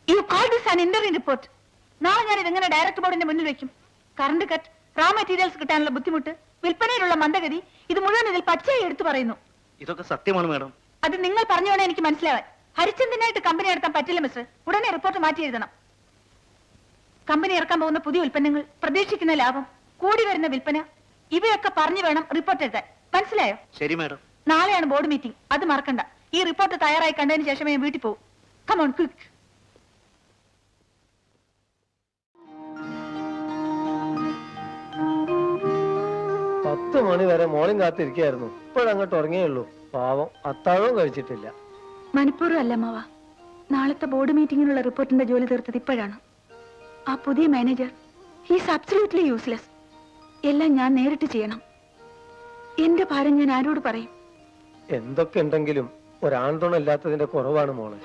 You call this an interim report? നാളെ ഞാൻ ഇതെങ്ങനെ ഡയറക്ടർ ബോർഡിന്റെ മുന്നിൽ വെക്കും? കറണ്ട് കട്ട്, റാ മെറ്റീരിയൽസ് കിട്ടാനുള്ള ബുദ്ധിമുട്ട്, വിൽപ്പനയിലുള്ള മന്ദഗതി, ഇത് മുഴുവൻ ഇതിൽ പച്ചയായി എടുത്തു പറയുന്നു. ഇതൊക്കെ സത്യമാണ് മാഡം. അത് നിങ്ങൾ പറഞ്ഞു വേണേ എനിക്ക് മനസ്സിലാവാൻ. ഹരിചന്ദനായിട്ട് കമ്പനി നടത്താൻ പറ്റില്ല മിസ്റ്റർ. ഉടനെ റിപ്പോർട്ട് മാറ്റി എഴുതണം. കമ്പനി ഇറക്കാൻ പോകുന്ന പുതിയ ഉൽപ്പന്നങ്ങൾ, പ്രതീക്ഷിക്കുന്ന ലാഭം, കൂടി വരുന്ന വിൽപ്പന, ഇവയൊക്കെ പറഞ്ഞു വേണം റിപ്പോർട്ട് എഴുതാൻ. മനസ്സിലായോ? ശരി മാഡം. നാളെയാണ് ബോർഡ് മീറ്റിംഗ്, അത് മറക്കണ്ട. ഈ റിപ്പോർട്ട് തയ്യാറായി കണ്ടതിന് ശേഷമേ ഞാൻ വീട്ടിൽ പോകും. Come on quick. പത്ത് മണി വരെ മോർണിംഗ് കാത്തിരിക്കായിരുന്നു. ഇപ്പോഴങ്ങോട്ട് ഉറങ്ങിയുള്ളൂ. പാവം അത്താഴവും കഴിച്ചിട്ടില്ല. മനഃപൂർവ്വം അല്ല മാവ. നാളത്തെ ബോർഡ് മീറ്റിംഗിനുള്ള റിപ്പോർട്ടിന്റെ ജോലി തീർത്തത് ഇപ്പോഴാണ്. ആ പുതിയ മാനേജർ ഹീസ് അബ്സല്യൂട്ട്ലി യൂസ്ലെസ്. എല്ലാം ഞാൻ നേരിട്ട് ചെയ്യണം. എന്റെ ഭാരം ഞാൻ ആരോട് പറയും? എന്തൊക്കെ ഉണ്ടെങ്കിലും ഒരാൺതുണ ഇല്ലാത്തതിന്റെ കുറവാണ് മോളെ.